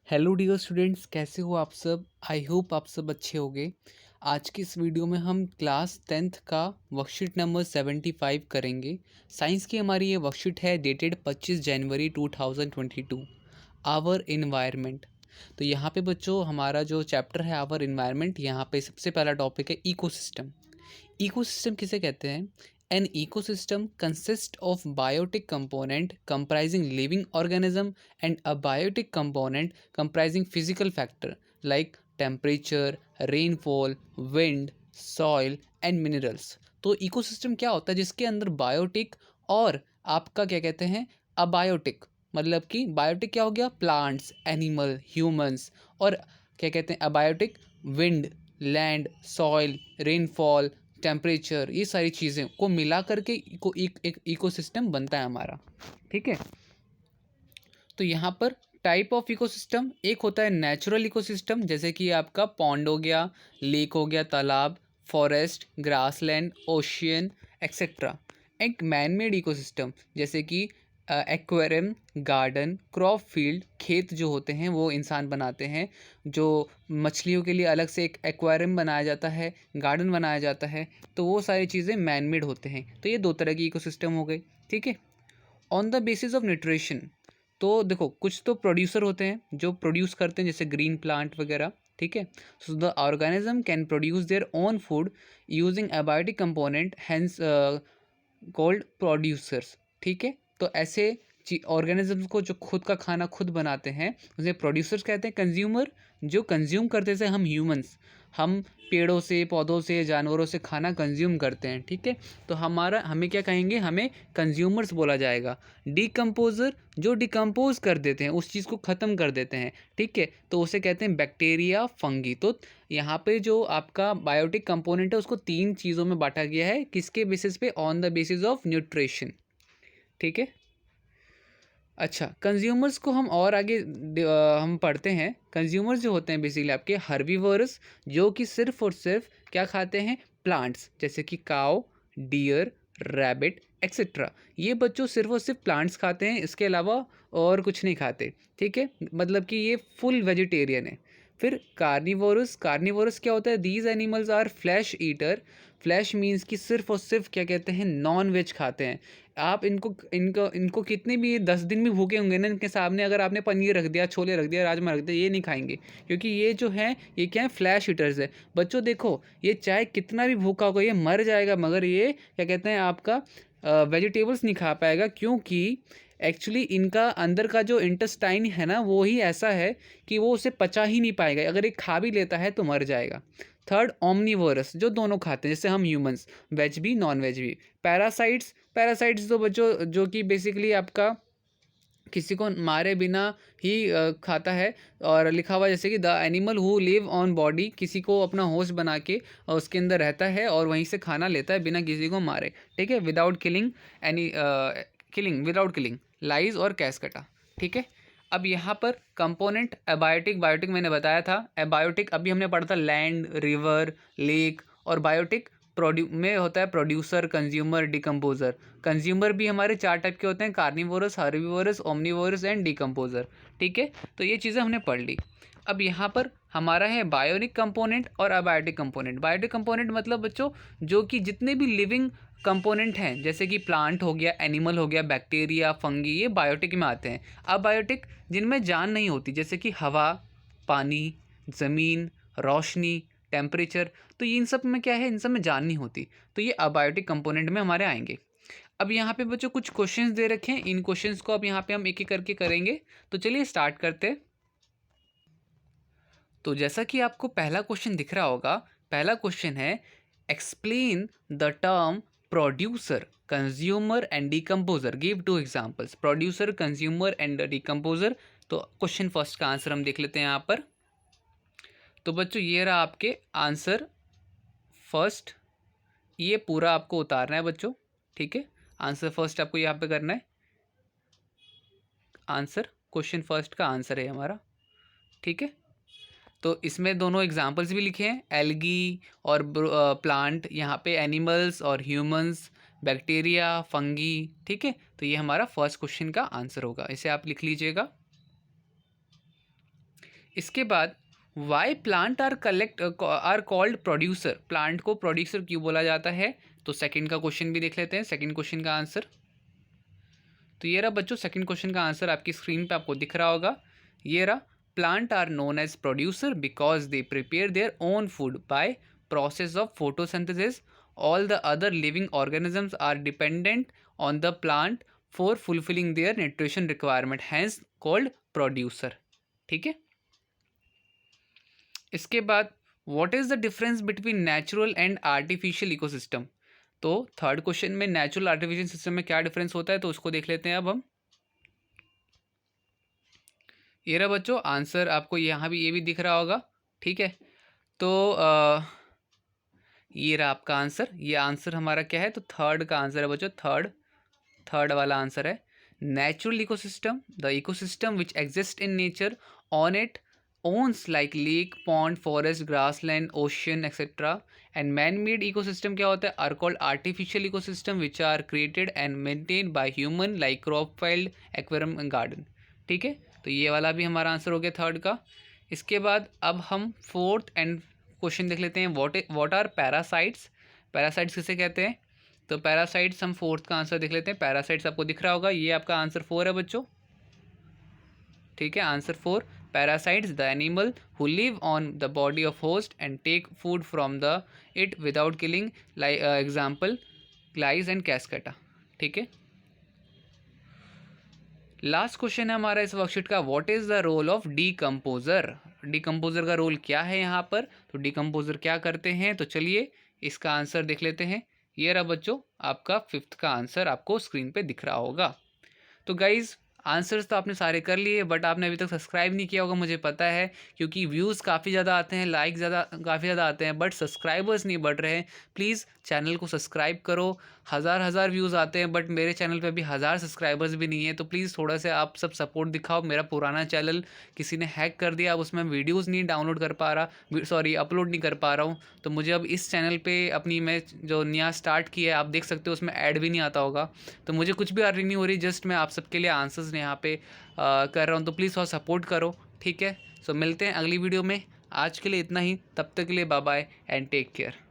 Hello dear students, कैसे हो आप सब। आई होप आप सब अच्छे होंगे। आज की इस वीडियो में हम क्लास 10th का वर्कशीट नंबर 75 करेंगे। साइंस की हमारी ये वर्कशीट है डेटेड 25 जनवरी 2022। Our environment. तो यहाँ पे बच्चों हमारा जो चैप्टर है आवर इन्वायरमेंट, यहाँ पे सबसे पहला टॉपिक है इकोसिस्टम। इकोसिस्टम किसे कहते हैं? An ecosystem consist of biotic component comprising living organism and a biotic component comprising physical factor like temperature, rainfall, wind, soil and minerals। तो इकोसिस्टम क्या होता है? जिसके अंदर बायोटिक और आपका क्या कहते हैं अबायोटिक, मतलब कि बायोटिक क्या हो गया? Plants, animal, humans. और क्या कहते हैं abiotic? Wind, land, soil, rainfall, temperature, ये सारी चीज़ें को मिला करके एक इकोसिस्टम बनता है हमारा। ठीक है। तो यहाँ पर टाइप ऑफ इकोसिस्टम, एक होता है नेचुरल इकोसिस्टम, जैसे कि आपका पॉन्ड हो गया, लेक हो गया, तालाब, फॉरेस्ट, ग्रासलैंड, ओशियन एक्सेट्रा। एक मैन मेड इकोसिस्टम जैसे कि एक्वेरियम, गार्डन, क्रॉप फील्ड, खेत जो होते हैं वो इंसान बनाते हैं। जो मछलियों के लिए अलग से एक एक्वेरियम बनाया जाता है, गार्डन बनाया जाता है, तो वो सारी चीज़ें मैन मेड होते हैं। तो ये दो तरह की इकोसिस्टम हो गई। ठीक है। On the basis of nutrition, तो देखो कुछ तो प्रोड्यूसर होते हैं जो प्रोड्यूस करते हैं, जैसे ग्रीन प्लांट वगैरह। ठीक है। So the organism can produce their own food using abiotic component, hence called producers. ठीक है। तो ऐसे ऑर्गेनिजम्स को जो खुद का खाना खुद बनाते हैं उसे प्रोड्यूसर्स कहते हैं। कंज्यूमर, जो कंज्यूम करते हैं, हम ह्यूमंस, हम पेड़ों से, पौधों से, जानवरों से खाना कंज्यूम करते हैं। ठीक है। तो हमें क्या कहेंगे? हमें कंज्यूमर्स बोला जाएगा। डिकम्पोजर, जो डिकम्पोज कर देते हैं, उस चीज़ को ख़त्म कर देते हैं। ठीक है। तो उसे कहते हैं बैक्टीरिया, फंगी। तो यहाँ पे जो आपका बायोटिक कंपोनेंट है उसको तीन चीज़ों में बांटा गया है। किसके बेसिस पे? On the basis of nutrition. ठीक है। अच्छा, कंज्यूमर्स को हम और आगे हम पढ़ते हैं। कंज्यूमर्स जो होते हैं बेसिकली आपके हर्बीवर्स, जो कि सिर्फ और सिर्फ क्या खाते हैं? प्लांट्स, जैसे कि काऊ, डियर, रैबिट एक्सेट्रा। ये बच्चों सिर्फ और सिर्फ प्लांट्स खाते हैं, इसके अलावा और कुछ नहीं खाते। ठीक है। मतलब कि ये फुल वेजिटेरियन है। फिर कार्निवोरस, कार्निवोरस क्या होता है? These animals are flesh eater. Flesh means कि सिर्फ और सिर्फ क्या कहते हैं? नॉन वेज खाते हैं। आप इनको इनको इनको कितने भी 10 दिन भी भूखे होंगे ना, इनके सामने अगर आपने पनीर रख दिया, छोले रख दिया, राजमा रख दिया, ये नहीं खाएंगे, क्योंकि ये जो है ये क्या है? फ्लैश ईटर्स है। बच्चों देखो, ये चाहे कितना भी भूखा होगा ये मर जाएगा, मगर ये क्या कहते हैं आपका वेजिटेबल्स नहीं खा पाएगा, क्योंकि एक्चुअली इनका अंदर का जो इंटेस्टाइन है ना, वो ही ऐसा है कि वो उसे पचा ही नहीं पाएगा। अगर ये खा भी लेता है तो मर जाएगा। थर्ड, ओमनीवोरस, जो दोनों खाते हैं, जैसे हम ह्यूमंस, वेज भी नॉन वेज भी। पैरासाइट्स, पैरासाइट्स तो बच्चों जो कि बेसिकली आपका किसी को मारे बिना ही खाता है। और लिखा हुआ जैसे कि the animal who live on body, किसी को अपना होस्ट बना के उसके अंदर रहता है और वहीं से खाना लेता है बिना किसी को मारे। ठीक है। Without killing any, killing without killing, lies और कैसकटा। ठीक है। अब यहाँ पर कंपोनेंट एबायोटिक, बायोटिक मैंने बताया था। एबायोटिक अभी हमने पढ़ा था लैंड, रिवर, लेक। और बायोटिक में होता है प्रोड्यूसर, कंज्यूमर, डिकम्पोजर। कंज्यूमर भी हमारे चार टाइप के होते हैं: carnivorous, herbivorous, omnivorous and decomposer. ठीक है। तो ये चीज़ें हमने पढ़ ली। अब यहाँ पर हमारा है बायोनिक कंपोनेंट और अबायोटिक कंपोनेंट। बायोटिक कंपोनेंट मतलब बच्चों जो कि जितने भी लिविंग कंपोनेंट हैं, जैसे कि प्लांट हो गया, एनिमल हो गया, बैक्टीरिया, फंगी, ये बायोटिक में आते हैं। अबायोटिक जिनमें जान नहीं होती, जैसे कि हवा, पानी, ज़मीन, रोशनी, टेम्परेचर। तो ये इन सब में क्या है? इन सब में जान नहीं होती, तो ये अबायोटिक कंपोनेंट में हमारे आएंगे। अब यहाँ पे बच्चों कुछ क्वेश्चंस दे रखे हैं, इन क्वेश्चंस को अब यहाँ पे हम एक एक करके करेंगे। तो चलिए स्टार्ट करते हैं। तो जैसा कि आपको पहला क्वेश्चन दिख रहा होगा, पहला क्वेश्चन है explain the term producer, consumer and decomposer, give to examples. Producer, consumer and decomposer. तो क्वेश्चन फर्स्ट का आंसर हम देख लेते हैं यहाँ पर। तो बच्चों ये रहा आपके आंसर फर्स्ट, ये पूरा आपको उतारना है बच्चों। ठीक है। आंसर फर्स्ट आपको यहाँ पे करना है। आंसर क्वेश्चन फर्स्ट का आंसर है हमारा। ठीक है। तो इसमें दोनों एग्जाम्पल्स भी लिखे हैं, एल्गी और प्लांट, यहाँ पे एनिमल्स और ह्यूमंस, बैक्टीरिया, फंगी। ठीक है। तो ये हमारा फर्स्ट क्वेश्चन का आंसर होगा, इसे आप लिख लीजिएगा। इसके बाद why plant are called producer, plant को प्रोड्यूसर क्यों बोला जाता है? तो सेकंड का क्वेश्चन भी देख लेते हैं, सेकंड क्वेश्चन का आंसर। तो ये रहा बच्चों सेकंड क्वेश्चन का आंसर, आपकी स्क्रीन पे आपको दिख रहा होगा। ये रहा, plant are known as producer because they prepare their own food by process of photosynthesis. All the other living organisms are dependent on the plant for fulfilling their nutrition requirement, hence called producer. ठीक है। इसके बाद what is the difference between natural and artificial ecosystem? तो third question में natural artificial system में क्या difference होता है, तो उसको देख लेते हैं अब हम। ये रहा बच्चों आंसर, आपको यहाँ भी ये भी दिख रहा होगा। ठीक है। तो ये रहा आपका आंसर, ये आंसर हमारा क्या है, तो थर्ड का आंसर है बच्चों, थर्ड वाला आंसर है। Natural ecosystem, the ecosystem which exist in nature on it owns like lake, pond, forest, grassland, ocean, etc. And man-made ecosystem क्या होता है, are called artificial ecosystem which are created and maintained by human like crop field, aquarium and garden. ठीक है। तो ये वाला भी हमारा आंसर हो गया थर्ड का। इसके बाद अब हम फोर्थ एंड क्वेश्चन देख लेते हैं, व्हाट आर पैरासाइट्स? पैरासाइट्स किसे कहते हैं? तो पैरासाइट्स हम फोर्थ का आंसर देख लेते हैं। पैरासाइट्स आपको दिख रहा होगा, ये आपका आंसर 4 है बच्चों। ठीक है, answer 4। Parasites, the animal who live on the body of host and take food from the it without killing, like example lice and cascata। ठीक है। लास्ट क्वेश्चन है हमारा इस वर्कशीट का, what is the role of decomposer? Decomposer का role क्या है यहाँ पर? तो डीकम्पोजर क्या करते हैं, तो चलिए इसका आंसर देख लेते हैं। ये रहा बच्चों आपका फिफ्थ का आंसर, आपको स्क्रीन पे दिख रहा होगा। तो गाइज आंसर्स तो आपने सारे कर लिए, बट आपने अभी तक सब्सक्राइब नहीं किया होगा, मुझे पता है, क्योंकि व्यूज़ काफ़ी ज़्यादा आते हैं, लाइक काफ़ी ज़्यादा आते हैं, बट सब्सक्राइबर्स नहीं बढ़ रहे हैं। प्लीज़ चैनल को सब्सक्राइब करो। हज़ार व्यूज़ आते हैं, बट मेरे चैनल पे अभी 1000 सब्सक्राइबर्स भी नहीं है। तो प्लीज़ थोड़ा सा आप सब सपोर्ट दिखाओ। मेरा पुराना चैनल किसी ने हैक कर दिया, अब उसमें वीडियोज़ नहीं डाउनलोड कर पा रहा, सॉरी अपलोड नहीं कर पा रहा हूँ। तो मुझे अब इस चैनल पर अपनी मैं जो नया स्टार्ट किया है, आप देख सकते हो उसमें ऐड भी नहीं आता होगा। तो मुझे कुछ भी अर्निंग नहीं हो रही, जस्ट मैं आप सबके लिए आंसर्स यहाँ पे कर रहा हूँ। तो प्लीज़ थोड़ा सपोर्ट करो। ठीक है। सो मिलते हैं अगली वीडियो में। आज के लिए इतना ही, तब तक के लिए bye bye and take care.